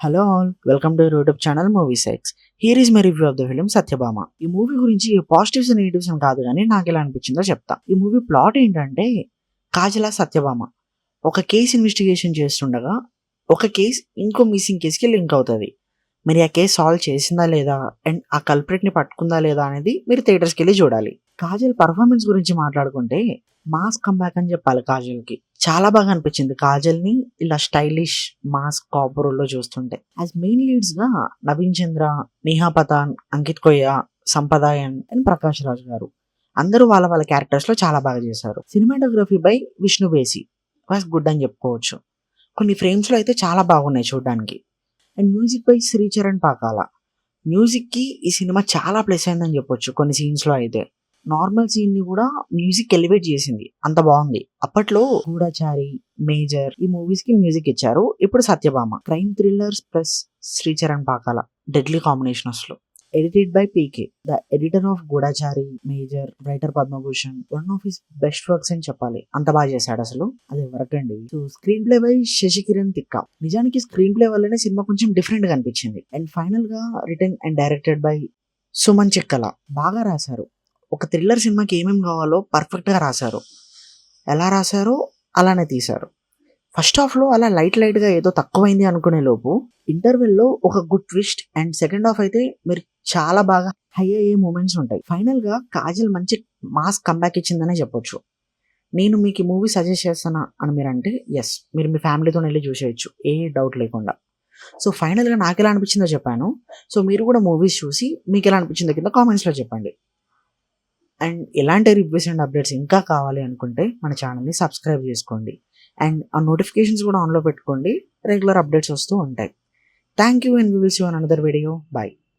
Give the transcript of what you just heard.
Hello all, welcome to YouTube channel movie sites. Here is my review of the film Satyabhama. ఈ movie గురించి positives and negatives అని కాదు, కానీ నాకు ఎలా అనిపించిందో చెప్తా. ఈ మూవీ ప్లాట్ ఏంటంటే, కాజల సత్యభామ ఒక కేసు ఇన్వెస్టిగేషన్ చేస్తుండగా ఒక కేసు ఇంకో మిస్సింగ్ కేసుకి లింక్ అవుతుంది. మరి ఆ కేసు సాల్వ్ చేసిందా లేదా అండ్ ఆ కల్ప్రిట్ ని పట్టుకుందా లేదా అనేది మీరు థియేటర్స్కి వెళ్ళి చూడాలి. కాజల్ పర్ఫార్మెన్స్ గురించి మాట్లాడుకుంటే మాస్ కంబ్యాక్ అని చెప్పాలి. కాజల్కి చాలా బాగా అనిపించింది. కాజల్ ని ఇలా స్టైలిష్ మాస్ కాపరోల్లో చూస్తుంటే యాజ్ మెయిన్ లీడ్స్ గా నవీన్ చంద్ర, నేహా పతాన్, అంకిత్ కొయ్య, సంపదాయన్ అండ్ ప్రకాష్ రాజ్ గారు అందరూ వాళ్ళ వాళ్ళ క్యారెక్టర్స్ లో చాలా బాగా చేశారు. సినిమాటోగ్రఫీ బై విష్ణు బేసి వాస్ గుడ్ అని చెప్పుకోవచ్చు. కొన్ని ఫ్రేమ్స్ లో అయితే చాలా బాగున్నాయి చూడడానికి. And music by Sricharan Pakala. Music కి ఈ సినిమా చాలా ప్లస్ అయిందని చెప్పొచ్చు. కొన్ని సీన్స్ లో అయితే నార్మల్ సీన్ ని కూడా మ్యూజిక్ ఎలివేట్ చేసింది, అంత బాగుంది. అప్పట్లో గూఢచారి, మేజర్ ఈ మూవీస్ కి మ్యూజిక్ ఇచ్చారు. ఇప్పుడు Satyabhama crime thrillers plus Sricharan Pakala deadly combinations లో. Edited by PK, the editor of Goodachari, major, writer Padmabhushan. One of his best works అని చెప్పాలి, అంత బాగా చేశాడు అసలు. అది ఎవరికండి. So screen play by Sashikiran Tikka. నిజానికి స్క్రీన్ ప్లే వల్లనే సినిమా కొంచెం డిఫరెంట్ గా అనిపించింది. అండ్ ఫైనల్ గా written and directed by Suman Chekkala. బాగా రాశారు. ఒక థ్రిల్లర్ సినిమాకి ఏమేమి కావాలో పర్ఫెక్ట్ గా రాశారు. ఎలా రాశారో అలానే తీశారు. ఫస్ట్ హాఫ్ లో అలా లైట్ గా ఏదో తక్కువైంది అనుకునే లోపు ఇంటర్వెల్ లో ఒక good twist and second half అయితే మీరు చాలా బాగా హై అయ్యే మూమెంట్స్ ఉంటాయి. ఫైనల్ గా కాజల్ మంచి మాస్ కంబ్యాక్ ఇచ్చిందనే చెప్పొచ్చు. నేను మీకు ఈ మూవీ సజెస్ట్ చేస్తానా అని మీరు అంటే ఎస్, మీరు మీ ఫ్యామిలీతో వెళ్ళి చూసేయచ్చు, ఏ డౌట్ లేకుండా. సో ఫైనల్ గా నాకు ఎలా అనిపించిందో చెప్పాను. సో మీరు కూడా మూవీస్ చూసి మీకు ఎలా అనిపించిందో కింద కామెంట్స్ లో చెప్పండి. అండ్ ఎలాంటి రివ్యూస్ అండ్ అప్డేట్స్ ఇంకా కావాలి అనుకుంటే మన ఛానల్ని సబ్స్క్రైబ్ చేసుకోండి. అండ్ ఆ నోటిఫికేషన్స్ కూడా ఆన్లో పెట్టుకోండి, రెగ్యులర్ అప్డేట్స్ వస్తూ ఉంటాయి. Thank you and we will see on another video. By.